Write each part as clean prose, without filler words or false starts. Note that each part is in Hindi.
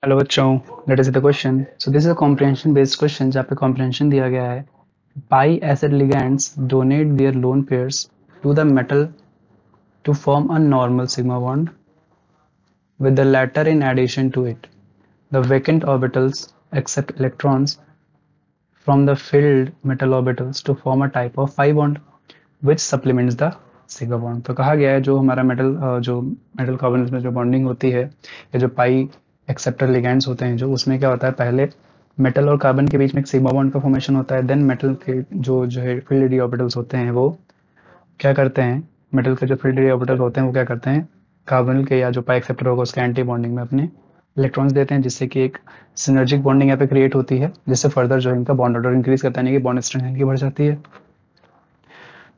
हेलो बच्चों, let us see the question. So this is a comprehension based question जहाँ पे कॉम्प्रिहेंशन दिया गया है। Pi acid ligands donate their lone pairs to the metal to form a normal sigma bond with the latter in addition to it. The vacant orbitals accept electrons from the filled metal orbitals to form a type of pi bond which supplements the sigma bond। तो कहा गया है जो हमारा मेटल कार्बन में जो बॉन्डिंग होती है या जो पाई एक्सेप्टर लिगैंड्स होते हैं जो उसमें क्या होता है, पहले मेटल और कार्बन के बीच में एक सिग्मा बॉन्ड का फॉर्मेशन होता है। देन मेटल के जो है फील्ड डी ऑर्बिटल्स होते हैं वो क्या करते हैं, मेटल के जो फील्ड डी ऑर्बिटल होते हैं वो क्या करते हैं, कार्बन के या जो पाई एक्सेप्टर होगा उसके एंटी बॉन्डिंग में अपने इलेक्ट्रॉन्स देते हैं, जिससे कि एक सिनर्जिक बॉन्डिंग यहाँ पे क्रिएट होती है, जिससे फर्दर जो इनका बॉन्ड ऑर्डर इंक्रीज करता है, यानी कि बॉन्ड स्ट्रेंथ इनकी बढ़ जाती है।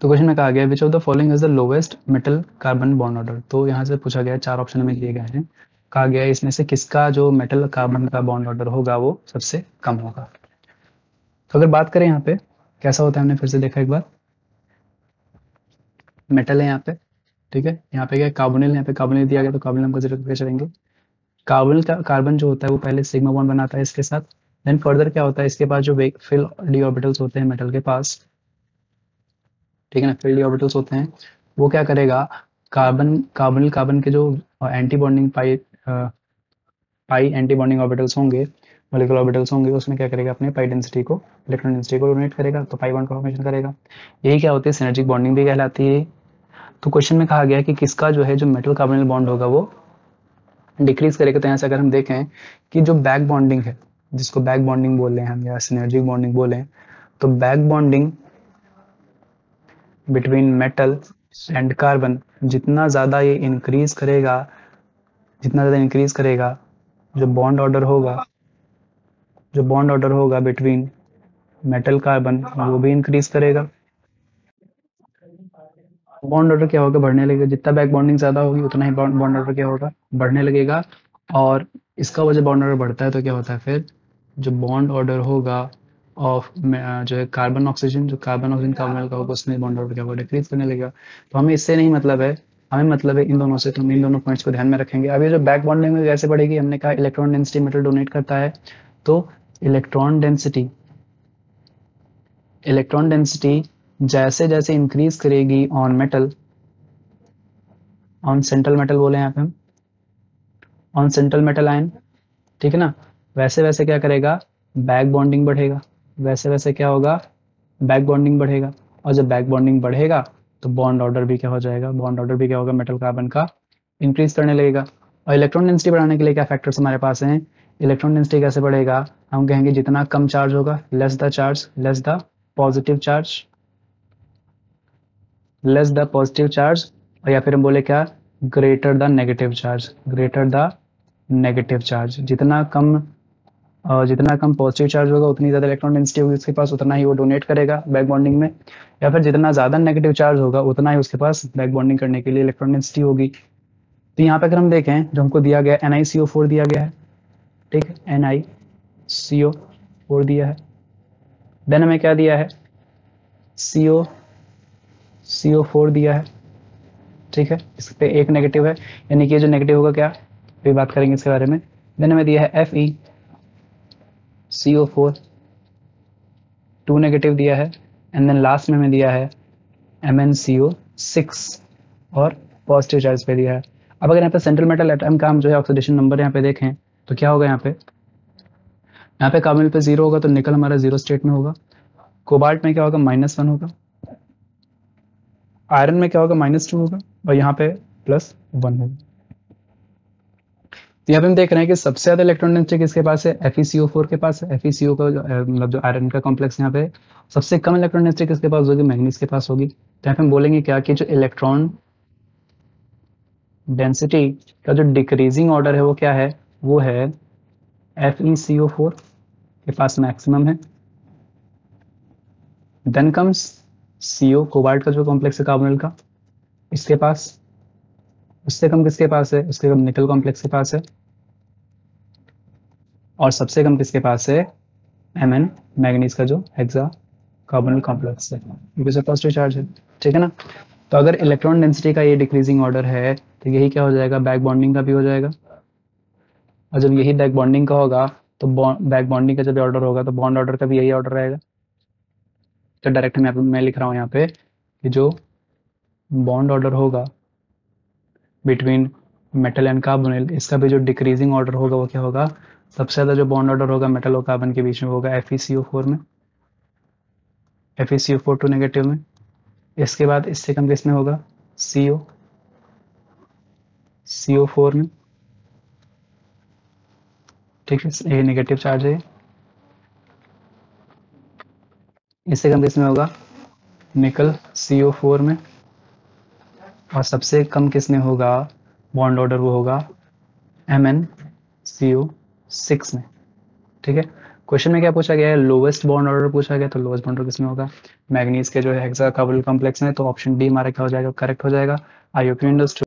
तो क्वेश्चन में कहा गया which of the following is the lowest metal carbon bond order. तो यहाँ से पूछा गया है, चार ऑप्शन में दिए गए हैं, कहा गया है इसमें से किसका जो मेटल कार्बन का बॉन्ड ऑर्डर होगा वो सबसे कम होगा। तो अगर बात करें यहाँ पे कैसा होता है, हमने फिर से देखा एक बार, मेटल है यहाँ पे, ठीक है, यहाँ पे क्या कार्बोनिल, यहाँ पे कार्बोनिल दिया गया तो कार्बोनिल हम कंसिडर करके चलेंगे। कार्बन का कार्बन जो होता है वो पहले सिग्मा बॉन्ड बनाता है इसके साथ। देन फर्दर क्या होता है, इसके पास जो फिल डी ऑर्बिटल्स होते हैं मेटल के पास, ठीक है ना, फिल डी ऑर्बिटल्स होते हैं, वो क्या करेगा, कार्बन के जो एंटी बॉन्डिंग पाई एंटी बॉन्डिंग ऑर्बिटल्स होंगे, मॉलिक्यूलर ऑर्बिटल्स होंगे, उसमें क्या करेगा, अपने पाई डेंसिटी को, इलेक्ट्रॉन डेंसिटी को डोनेट करेगा, तो पाई बॉन्ड का फॉर्मेशन करेगा। यही क्या होती है, सिनर्जिक बॉन्डिंग भी कहलाती है। तो क्वेश्चन में कहा गया है कि किसका जो है जो मेटल कार्बोनिल बॉन्ड होगा वो डिक्रीज करेगा। तो यहाँ से अगर हम देखें कि जो बैक बॉन्डिंग है, जिसको बैक बॉन्डिंग बोल रहे हैं हम या सिनर्जिक बॉन्डिंग बोले, तो back bonding between metal and carbon जितना ज़्यादा ये इंक्रीज करेगा, जितना ज़्यादा इंक्रीज करेगा, जो बॉन्ड ऑर्डर होगा, जो बॉन्ड ऑर्डर होगा बिटवीन मेटल कार्बन वो भी इंक्रीज करेगा। बॉन्ड ऑर्डर क्या होगा, बढ़ने लगेगा, जितना बैक बॉन्डिंग ज़्यादा होगी उतना ही बॉन्ड ऑर्डर क्या होगा, बढ़ने लगेगा। और इसका वजह बॉन्ड ऑर्डर बढ़ता है तो क्या होता है, फिर जो बॉन्ड ऑर्डर होगा ऑफ जो है कार्बन ऑक्सीजन, जो कार्बन ऑक्सीजन कार्बोनिल का होगा उसमें बॉन्ड ऑर्डर क्या होगा, डिक्रीज करने लगेगा। तो हमें इससे नहीं मतलब है, हमें मतलब है इन दोनों से, तो हम इन दोनों पॉइंट्स को ध्यान में रखेंगे। अब ये जो बैक बॉन्डिंग में कैसे बढ़ेगी, हमने कहा इलेक्ट्रॉन डेंसिटी मेटल डोनेट करता है, तो इलेक्ट्रॉन डेंसिटी जैसे जैसे इंक्रीज करेगी on metal, on central metal बोले यहाँ पे हम, ऑन सेंट्रल मेटल आयन, ठीक है ना, वैसे वैसे क्या करेगा, बैक बॉन्डिंग बढ़ेगा, वैसे वैसे क्या होगा, बैक बॉन्डिंग बढ़ेगा। और जब बैक बॉन्डिंग बढ़ेगा तो बॉन्ड ऑर्डर भी क्या हो जाएगा, बॉन्ड ऑर्डर भी क्या होगा, मेटल कार्बन का इंक्रीज करने लगेगा। और इलेक्ट्रॉन डेंसिटी बढ़ाने के लिए क्या फैक्टर्स हमारे पास हैं, इलेक्ट्रॉन डेंसिटी कैसे बढ़ेगा, हम कहेंगे जितना कम चार्ज होगा, less the positive charge, less the positive charge, और या फिर हम बोले क्या, greater the negative charge, greater the negative charge. जितना कम पॉजिटिव चार्ज होगा उतनी ज़्यादा इलेक्ट्रॉन डेंसिटी होगी उसके पास, उतना ही वो डोनेट करेगा बैक बॉन्डिंग में। या फिर जितना ज़्यादा नेगेटिव चार्ज होगा उतना ही उसके पास बैक बॉन्डिंग करने के लिए इलेक्ट्रॉन डेंसिटी होगी। तो यहाँ पे अगर हम देखें, जो हमको दिया गया है NiCO4 दिया गया है, ठीक है, NiCO4 दिया है। देन हमें क्या दिया है, CO4 दिया है, ठीक है, इस पे एक नेगेटिव है, यानी कि जो नेगेटिव होगा क्या, फिर बात करेंगे इसके बारे में। देन हमें दिया है FeCO4, 2 नेगेटिव दिया है। एंड देन लास्ट में हमें दिया है MnCO6 और पॉजिटिव चार्ज पे दिया है। अब अगर यहाँ पे सेंट्रल मेटल एटम का हम जो है ऑक्सीडेशन नंबर यहाँ पे देखें तो क्या होगा, यहाँ पे कार्बन पे 0 होगा तो निकल हमारा 0 स्टेट में होगा। कोबाल्ट में क्या होगा, -1 होगा। आयरन में क्या होगा, -2 होगा। और यहाँ पे +1 होगा। तो यहाँ पे हम देख रहे हैं कि सबसे ज्यादा इलेक्ट्रॉन डेंसिटी किसके पास है, FeCO4 के पास है। FeCO का मतलब जो आयरन का कॉम्प्लेक्स यहाँ पे, सबसे कम इलेक्ट्रॉन डेंसिटी किसके पास होगी, मैंगनीज के पास होगी। तो यहाँ पे हम बोलेंगे क्या कि जो इलेक्ट्रॉन डेंसिटी का जो डिक्रीजिंग ऑर्डर है वो क्या है, वो है FeCO4 के पास मैक्सिमम है। देन कम्स CO, कोबाल्ट का जो कॉम्प्लेक्स है कार्बोनिल का, इसके पास। उससे कम किसके पास है, उसके कम निकल कॉम्प्लेक्स के पास है। और सबसे कम किसके पास है, Mn, मैग्नीज का जो हेक्सा कार्बोनिल कॉम्प्लेक्स है, क्योंकि से पॉजिटिव चार्ज है, ठीक है ना। तो अगर इलेक्ट्रॉन डेंसिटी का ये डिक्रीजिंग ऑर्डर है तो यही क्या हो जाएगा, बैक बॉन्डिंग का भी हो जाएगा। और जब यही बैक बॉन्डिंग का होगा तो बैक बॉन्डिंग का जब ऑर्डर होगा तो बॉन्ड ऑर्डर का भी यही ऑर्डर रहेगा। तो डायरेक्ट मैं लिख रहा हूँ यहाँ पे कि जो बॉन्ड ऑर्डर होगा बिटवीन मेटल एंड कार्बोनिल, इसका भी जो डिक्रीजिंग ऑर्डर होगा वो क्या होगा, सबसे ज़्यादा जो बॉन्ड ऑर्डर होगा मेटल और कार्बन के बीच में होगा FeCO4 में, FeCO4 टू नेगेटिव में। इसके बाद इससे कम किसमें होगा, CO4 में, ठीक है, ये नेगेटिव चार्ज है। इससे कम किसमें होगा, निकल CO4 में। और सबसे कम किसमें होगा बॉन्ड ऑर्डर, वो होगा MnCO6 में, ठीक है। क्वेश्चन में क्या पूछा गया है, लोवेस्ट बॉन्ड ऑर्डर पूछा गया, तो लोवेस्ट बॉन्ड ऑर्डर किसमें होगा, मैग्नीज के जो है हेक्सा कार्बोनिल कॉम्प्लेक्स में, तो ऑप्शन डी हमारा क्या हो जाएगा, करेक्ट हो जाएगा। I hope you understood.